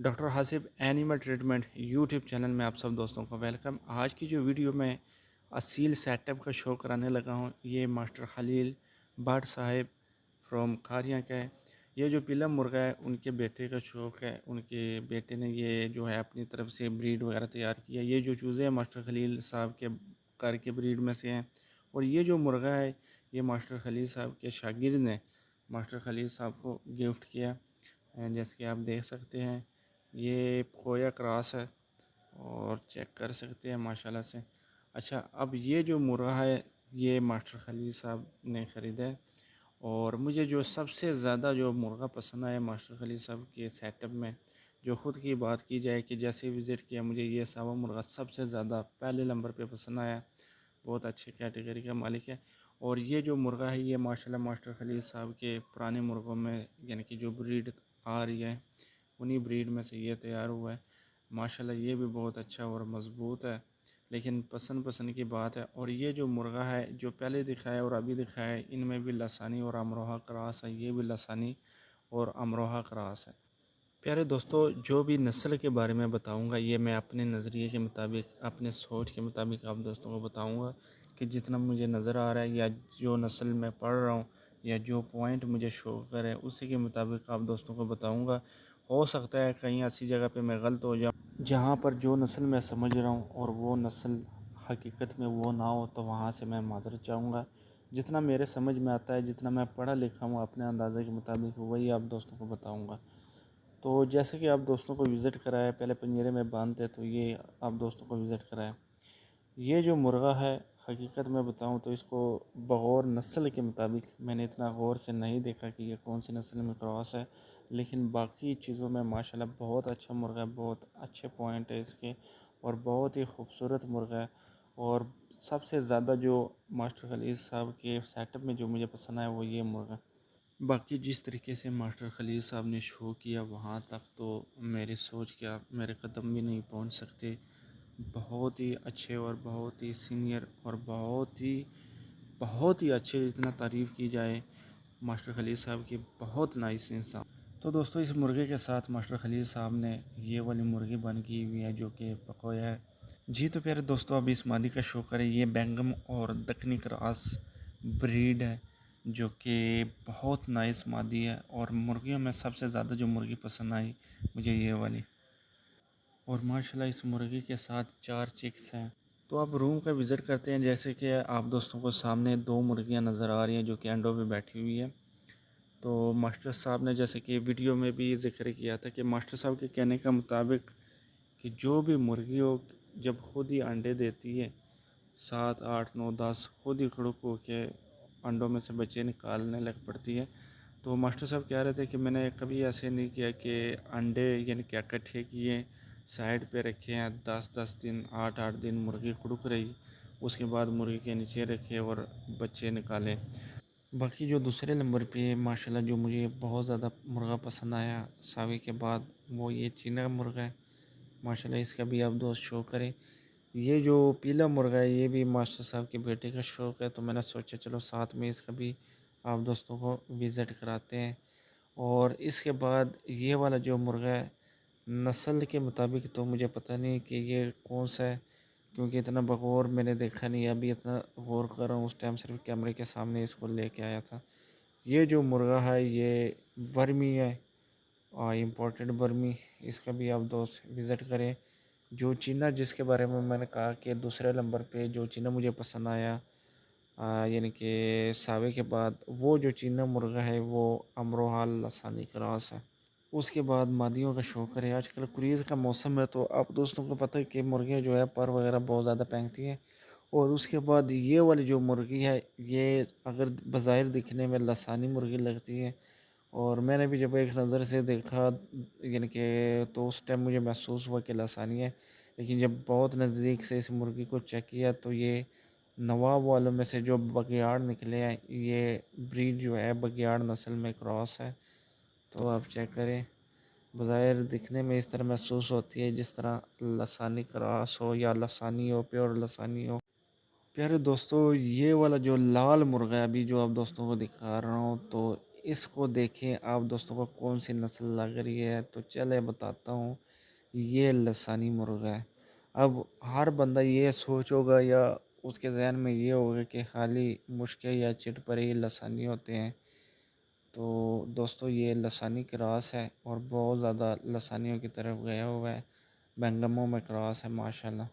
Doctor हासिब animal treatment YouTube channel में आप सब दोस्तों को वेलकम। आज की जो वीडियो में असील सेटअप का शो कराने लगा हूँ, ये मास्टर खलील भट्ट साहिब फ्रॉम खारियाँ का है। ये जो पीला मुर्गा है उनके बेटे का शौक़ है, उनके बेटे ने ये जो है अपनी तरफ से ब्रीड वगैरह तैयार किया। ये जो चूज़े हैं मास्टर खलील साहब के घर के ब्रीड में से हैं। और ये जो मुर्गा है ये मास्टर खलील साहब के शागिर्द ने मास्टर खलील साहब को गिफ्ट किया। जैसे कि आप देख सकते हैं ये खोया क्रॉस है और चेक कर सकते हैं माशाल्लाह से। अच्छा, अब ये जो मुर्गा है ये मास्टर खलील साहब ने ख़रीदा है। और मुझे जो सबसे ज़्यादा जो मुर्गा पसंद आया मास्टर खलील साहब के सेटअप में, जो ख़ुद की बात की जाए कि जैसे विज़िट किया मुझे ये सावा मुर्गा सबसे ज़्यादा पहले नंबर पे पसंद आया। बहुत अच्छी कैटेगरी का मालिक है। और ये जो मुर्गा है ये माशाल्लाह मास्टर खलील साहब के पुराने मुर्गों में यानी कि जो ब्रीड आ रही है उन्हीं ब्रीड में से ये तैयार हुआ है। माशाल्लाह ये भी बहुत अच्छा और मज़बूत है, लेकिन पसंद की बात है। और ये जो मुर्गा है जो पहले दिखाया और अभी दिखाया है, इनमें भी लसानी और अमरोहा क्रॉस है। ये भी लसानी और अमरोहा क्रॉस है। प्यारे दोस्तों, जो भी नस्ल के बारे में बताऊंगा ये मैं अपने नज़रिए के मुताबिक, अपने सोच के मुताबिक आप दोस्तों को बताऊंगा कि जितना मुझे नज़र आ रहा है या जो नस्ल मैं पढ़ रहा हूँ या जो पॉइंट मुझे शो कर है उसी के मुताबिक आप दोस्तों को बताऊंगा। हो सकता है कहीं ऐसी जगह पे मैं गलत हो जाऊँ जहाँ पर जो नस्ल मैं समझ रहा हूँ और वो नस्ल हकीकत में वो ना हो, तो वहाँ से मैं माज़रत चाहूँगा। जितना मेरे समझ में आता है, जितना मैं पढ़ा लिखा हूँ अपने अंदाज़े के मुताबिक, वही आप दोस्तों को बताऊँगा। तो जैसे कि आप दोस्तों को विज़िट कराया, पहले पिंजरे में बांध थे तो ये आप दोस्तों को विज़िट कराया। ये जो मुर्गा है हकीकत में बताऊं तो इसको बगौर नस्ल के मुताबिक मैंने इतना गौर से नहीं देखा कि ये कौन सी नस्ल में क्रॉस है, लेकिन बाकी चीज़ों में माशाल्लाह बहुत अच्छा मुर्गा है, बहुत अच्छे पॉइंट है इसके और बहुत ही खूबसूरत मुर्गा है। और सबसे ज़्यादा जो मास्टर खलील साहब के सेटअप में जो मुझे पसंद आया वो ये मुर्गा। बाकी जिस तरीके से मास्टर खलील साहब ने शो किया वहाँ तक तो मेरी सोच क्या, मेरे कदम भी नहीं पहुँच सकते। बहुत ही अच्छे और बहुत ही सीनियर और बहुत ही अच्छे, इतना तारीफ़ की जाए मास्टर खलील साहब की, बहुत नाइस इंसान। तो दोस्तों इस मुर्गे के साथ मास्टर खलील साहब ने ये वाली मुर्गी बन की हुई है जो कि पकोया है। जी तो प्यारे दोस्तों, अब इस मादी का शो करें। ये बेंगम और दक्कनी क्रॉस ब्रीड है जो कि बहुत नाइस मादी है। और मुर्गियों में सबसे ज़्यादा जो मुर्गी पसंद आई मुझे ये वाली। और माशाल्लाह इस मुर्गी के साथ 4 चिक्स हैं। तो आप रूम का विज़िट करते हैं। जैसे कि आप दोस्तों को सामने 2 मुर्गियां नज़र आ रही हैं जो कि अंडों पे बैठी हुई है। तो मास्टर साहब ने जैसे कि वीडियो में भी ज़िक्र किया था कि मास्टर साहब के कहने का मुताबिक कि जो भी मुर्गी हो जब खुद ही अंडे देती है 7 8 9 10 खुद ही खड़ुक होके अंडों में से बच्चे निकालने लग पड़ती है। तो मास्टर साहब कह रहे थे कि मैंने कभी ऐसे नहीं किया कि अंडे यानी कि इकट्ठे किए साइड पे रखे हैं 10-10 दिन 8-8 दिन मुर्गी कुड़ुक रही, उसके बाद मुर्गी के नीचे रखे और बच्चे निकाले। बाकी जो दूसरे नंबर पे माशाल्लाह जो मुझे बहुत ज़्यादा मुर्गा पसंद आया सावी के बाद, वो ये चीना मुर्गा है। माशाल्लाह इसका भी आप दोस्त शो करें। ये जो पीला मुर्गा है ये भी मास्टर साहब के बेटे का शौक़ है, तो मैंने सोचा चलो साथ में इसका भी आप दोस्तों को विज़िट कराते हैं। और इसके बाद ये वाला जो मुर्गा है नस्ल के मुताबिक तो मुझे पता नहीं कि ये कौन सा है, क्योंकि इतना बगौर मैंने देखा नहीं। अभी इतना गौर कर रहा हूँ, उस टाइम सिर्फ कैमरे के सामने इसको लेके आया था। ये जो मुर्गा है ये बर्मी है और इम्पोर्टेड बर्मी। इसका भी आप दोस्त विज़िट करें। जो चीना जिसके बारे में मैंने कहा कि दूसरे नंबर पे जो चीना मुझे पसंद आया, यानी कि सावे के बाद वो जो चीना मुर्गा है वो अमरोहा लसानी क्रॉस है। उसके बाद मादियों का शौक है। आजकल कुरीज़ का मौसम है तो आप दोस्तों को पता है कि मुर्गियाँ जो है पर वगैरह बहुत ज़्यादा फेंकती हैं। और उसके बाद ये वाली जो मुर्गी है ये अगर बज़ाहिर दिखने में लसानी मुर्गी लगती है, और मैंने भी जब एक नज़र से देखा यानी कि तो उस टाइम मुझे महसूस हुआ कि लसानी है, लेकिन जब बहुत नज़दीक से इस मुर्गी को चेक किया तो ये नवाब वालों में से जो बगियाड़ निकले हैं, ये ब्रीड जो है बगियाड़ नस्ल में क्रॉस है। तो आप चेक करें, बज़ाहिर दिखने में इस तरह महसूस होती है जिस तरह लसानी क्रॉस हो या लसानी हो, प्योर लसानी हो। प्यारे दोस्तों ये वाला जो लाल मुर्गा है अभी जो आप दोस्तों को दिखा रहा हूँ, तो इसको देखें आप दोस्तों को कौन सी नस्ल लग रही है, तो चले बताता हूँ। ये लसानी मुर्गा है। अब हर बंदा ये सोच होगा या उसके जहन में ये होगा कि खाली मुश्किल या चिट पर ही लसानी होते हैं। तो दोस्तों ये लसानी क्रॉस है और बहुत ज़्यादा लसानियों की तरफ गया हुआ है। बेंगमों में क्रॉस है माशाल्लाह।